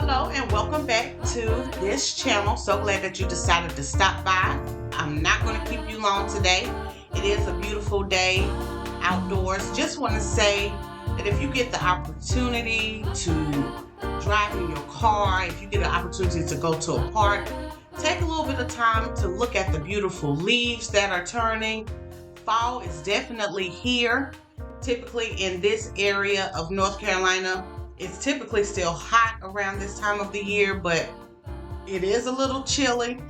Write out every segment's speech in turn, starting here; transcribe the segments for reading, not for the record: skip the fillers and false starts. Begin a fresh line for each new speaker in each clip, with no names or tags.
Hello and welcome back to this channel. So glad that you decided to stop by. I'm not going to keep you long today. It is a beautiful day outdoors. Just want to say that if you get the opportunity to drive in your car, if you get an opportunity to go to a park, take a little bit of time to look at the beautiful leaves that are turning. Fall is definitely here. Typically in this area of North Carolina, it's typically still hot around this time of the year, but it is a little chilly.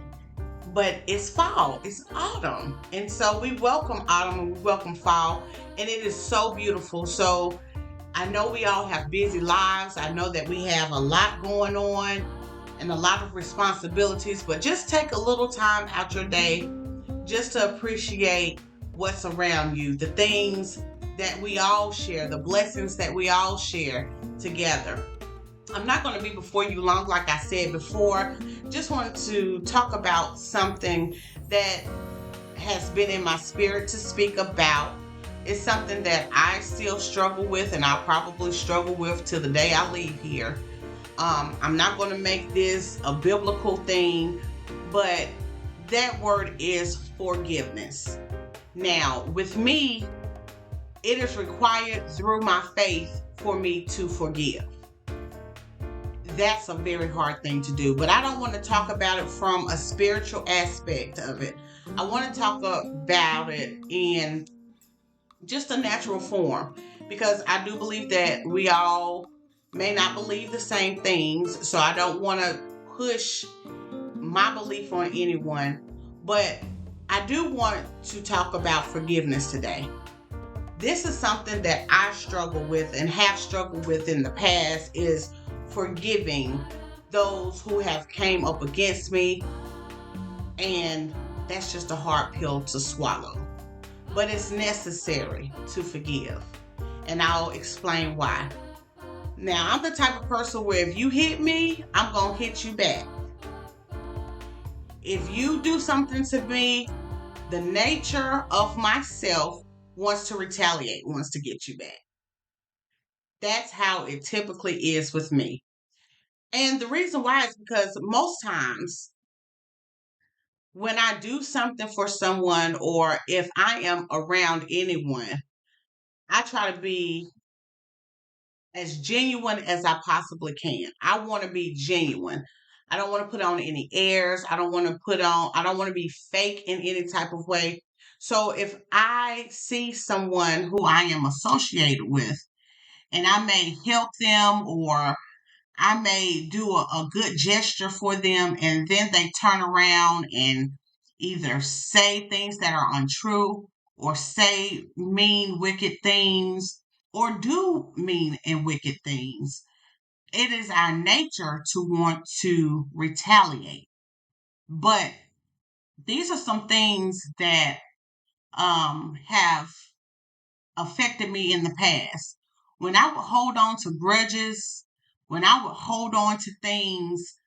But it's fall, it's autumn. And so we welcome autumn and we welcome fall, and it is so beautiful. So I know we all have busy lives. I know that we have a lot going on and a lot of responsibilities, but just take a little time out your day just to appreciate what's around you, the things that we all share, the blessings that we all share together. I'm not going to be before you long, like I said before. Just wanted to talk about something that has been in my spirit to speak about. It's something that I still struggle with, and I'll probably struggle with till the day I leave here. I'm not going to make this a biblical thing, but that word is forgiveness. Now, with me, it is required through my faith for me to forgive. That's a very hard thing to do, but I don't want to talk about it from a spiritual aspect of it. I want to talk about it in just a natural form because I do believe that we all may not believe the same things, so I don't want to push my belief on anyone, but I do want to talk about forgiveness today. This is something that I struggle with and have struggled with in the past is forgiving those who have came up against me, and that's just a hard pill to swallow. But it's necessary to forgive, and I'll explain why. Now, I'm the type of person where if you hit me, I'm going to hit you back. If you do something to me, the nature of myself wants to retaliate, wants to get you back. That's how it typically is with me. And the reason why is because most times when I do something for someone or if I am around anyone, I try to be as genuine as I possibly can. I want to be genuine. I don't want to put on any airs. I don't want to be fake in any type of way. So if I see someone who I am associated with and I may help them or I may do a good gesture for them and then they turn around and either say things that are untrue or say mean, wicked things or do mean and wicked things. It is our nature to want to retaliate. But these are some things that have affected me in the past. When I would hold on to grudges, when I would hold on to things,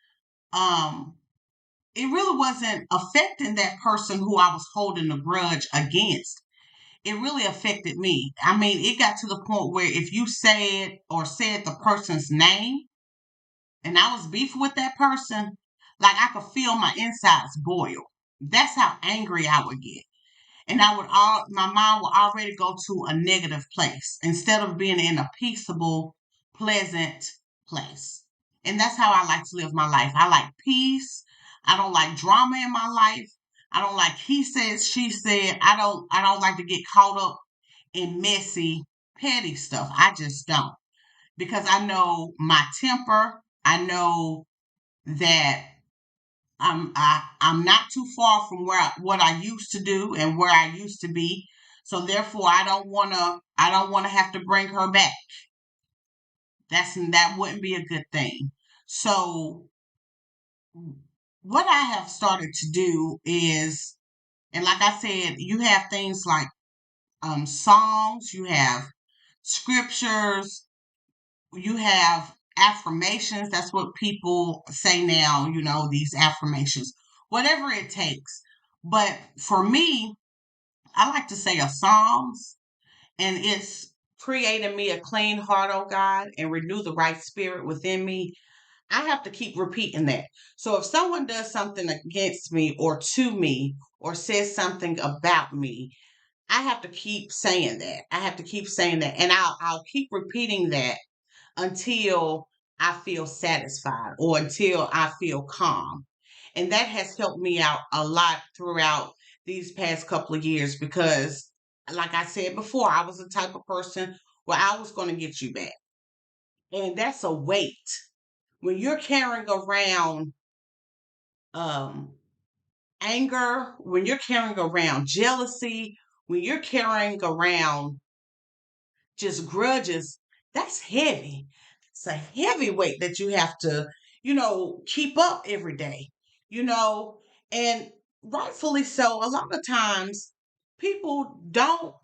um, it really wasn't affecting that person who I was holding a grudge against. It really affected me. I mean, it got to the point where if you said the person's name and I was beefing with that person, like I could feel my insides boil. That's how angry I would get. And my mind would already go to a negative place instead of being in a peaceable, pleasant place. And that's how I like to live my life. I like peace. I don't like drama in my life. I don't like he said, she said. I don't like to get caught up in messy, petty stuff. I just don't. Because I know my temper. I know that I'm not too far from what I used to do and where I used to be. So therefore I don't wanna have to bring her back. That wouldn't be a good thing. So what I have started to do is, and like I said, you have things like songs, you have scriptures, you have affirmations. That's what people say now, these affirmations, whatever it takes. But for me, I like to say a Psalms, and it's creating me a clean heart, oh God, and renew the right spirit within me. I have to keep repeating that. So if someone does something against me or to me or says something about me, I have to keep saying that. I have to keep saying that. And I'll keep repeating that until I feel satisfied or until I feel calm. And that has helped me out a lot throughout these past couple of years because, like I said before, I was the type of person where I was going to get you back. And that's a weight. When you're carrying around um, anger, when you're carrying around jealousy, when you're carrying around just grudges, that's heavy. It's a heavy weight that you have to, keep up every day, and rightfully so. A lot of times people don't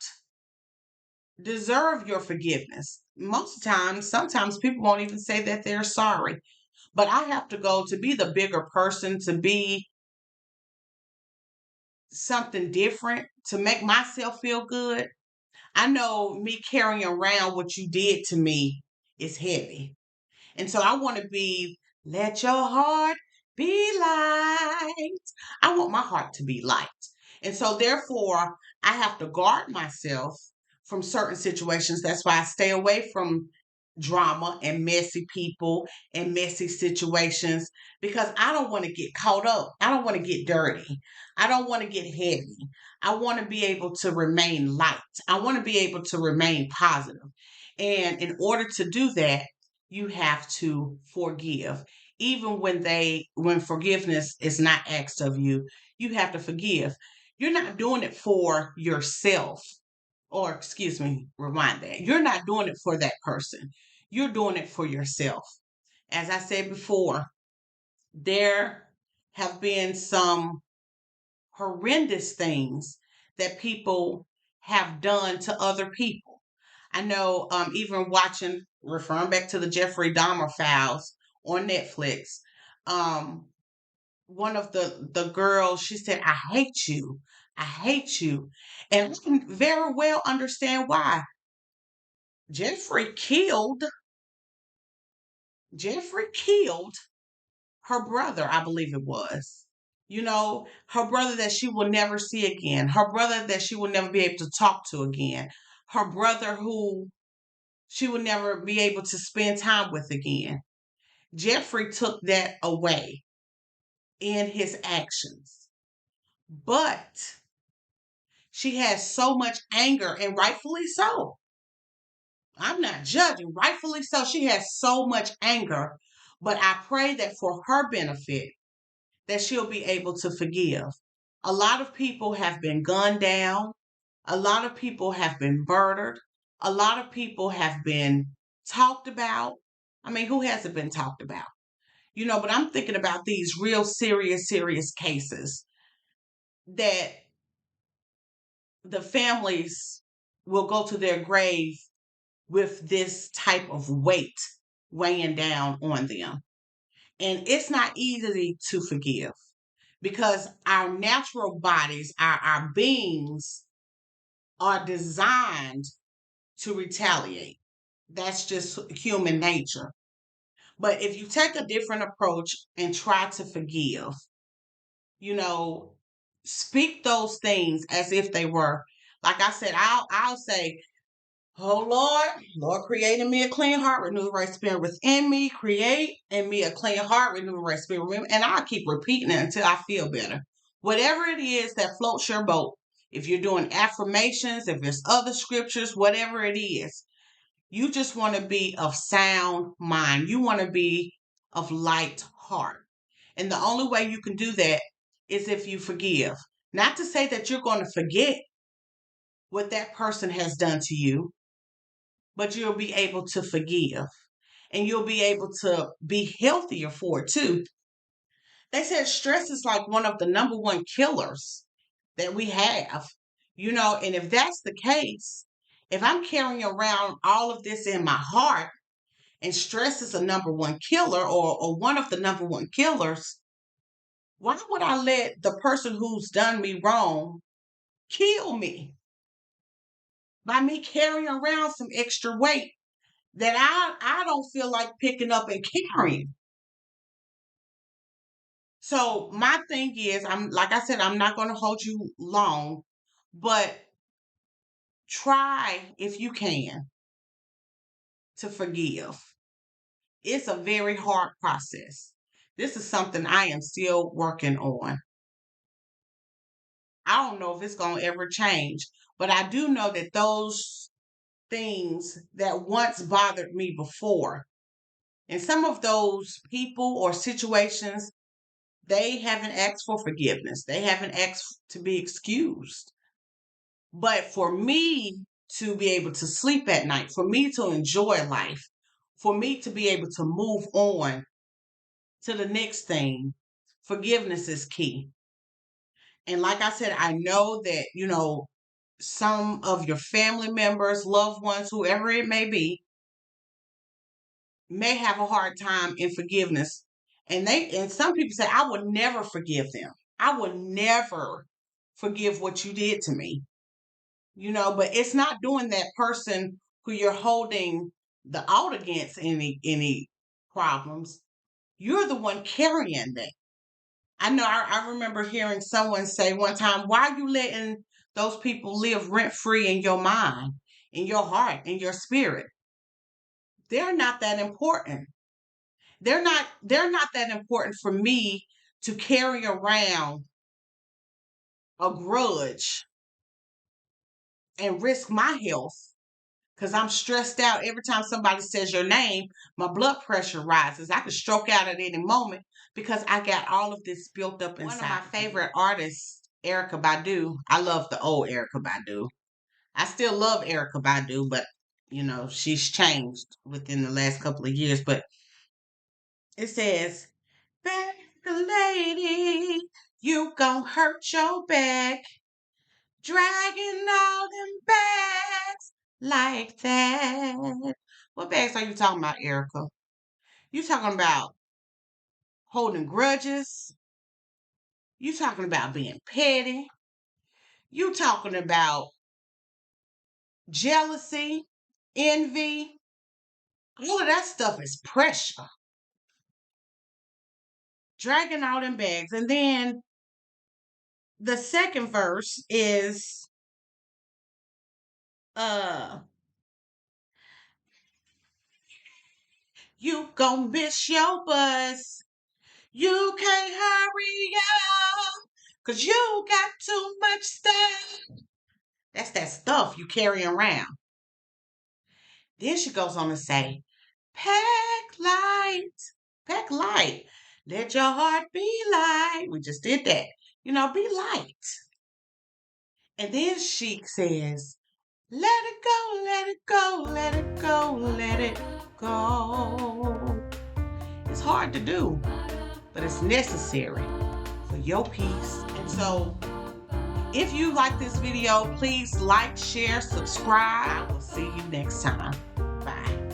deserve your forgiveness. Most of the time, sometimes people won't even say that they're sorry. But I have to go to be the bigger person, to be something different, to make myself feel good. I know me carrying around what you did to me is heavy. And so I want to be, let your heart be light. I want my heart to be light. And so therefore, I have to guard myself from certain situations. That's why I stay away from drama and messy people and messy situations because I don't want to get caught up. I don't want to get dirty. I don't want to get heavy. I want to be able to remain light. I want to be able to remain positive. And in order to do that, you have to forgive. Even when forgiveness is not asked of you, you have to forgive. You're not doing it for yourself. Or excuse me, rewind that. You're not doing it for that person. You're doing it for yourself. As I said before, there have been some horrendous things that people have done to other people. I know, even watching, referring back to the Jeffrey Dahmer files on Netflix, um, one of the girls, she said, "I hate you. I hate you." And I can very well understand why. Jeffrey killed Jeffrey killed her brother, I believe it was. Her brother that she will never see again. Her brother that she will never be able to talk to again. Her brother who she would never be able to spend time with again. Jeffrey took that away in his actions. But she has so much anger, and rightfully so. I'm not judging, rightfully so. She has so much anger, but I pray that for her benefit, that she'll be able to forgive. A lot of people have been gunned down. A lot of people have been murdered. A lot of people have been talked about. I mean, who hasn't been talked about? But I'm thinking about these real serious, serious cases that the families will go to their grave with this type of weight weighing down on them. And it's not easy to forgive because our natural bodies, our beings are designed to retaliate. That's just human nature. But if you take a different approach and try to forgive, you know, speak those things as if they were. Like I said, I'll say, "Oh Lord, create in me a clean heart, renew the right spirit within me, create in me a clean heart, renew the right spirit within me." And I'll keep repeating it until I feel better. Whatever it is that floats your boat, if you're doing affirmations, if there's other scriptures, whatever it is, you just want to be of sound mind. You want to be of light heart. And the only way you can do that is if you forgive. Not to say that you're going to forget what that person has done to you, but you'll be able to forgive and you'll be able to be healthier for it too. They said stress is like one of the number one killers that we have, and if that's the case, if I'm carrying around all of this in my heart and stress is a number one killer or one of the number one killers, why would I let the person who's done me wrong kill me by me carrying around some extra weight that I don't feel like picking up and carrying? So my thing is, like I said, I'm not going to hold you long, but try if you can to forgive. It's a very hard process. This is something I am still working on. I don't know if it's going to ever change, but I do know that those things that once bothered me before, and some of those people or situations, they haven't asked for forgiveness. They haven't asked to be excused. But for me to be able to sleep at night, for me to enjoy life, for me to be able to move on to the next thing, forgiveness is key. And like I said, I know that, some of your family members, loved ones, whoever it may have a hard time in forgiveness. And some people say, I would never forgive them. I would never forgive what you did to me. But it's not doing that person who you're holding the out against any problems. You're the one carrying that. I know I remember hearing someone say one time, why are you letting those people live rent free in your mind, in your heart, in your spirit? They're not that important. They're not that important for me to carry around a grudge and risk my health because I'm stressed out every time somebody says your name. My blood pressure rises. I could stroke out at any moment because I got all of this built up inside. One of my favorite artists, Erykah Badu. I love the old Erykah Badu. I still love Erykah Badu, but she's changed within the last couple of years. But it says, "Back lady, you gon' hurt your back, dragging all them bags like that." What bags are you talking about, Erykah? You talking about holding grudges? You talking about being petty? You talking about jealousy, envy? All of that stuff is pressure. Dragging all them bags. And then the second verse is you gon' miss your bus. You can't hurry up, 'cause you got too much stuff. That's that stuff you carry around. Then she goes on to say, pack light, pack light. Let your heart be light. We just did that. Be light. And then she says, let it go, let it go, let it go, let it go. It's hard to do, but it's necessary for your peace. And so, if you like this video, please like, share, subscribe. I will see you next time. Bye.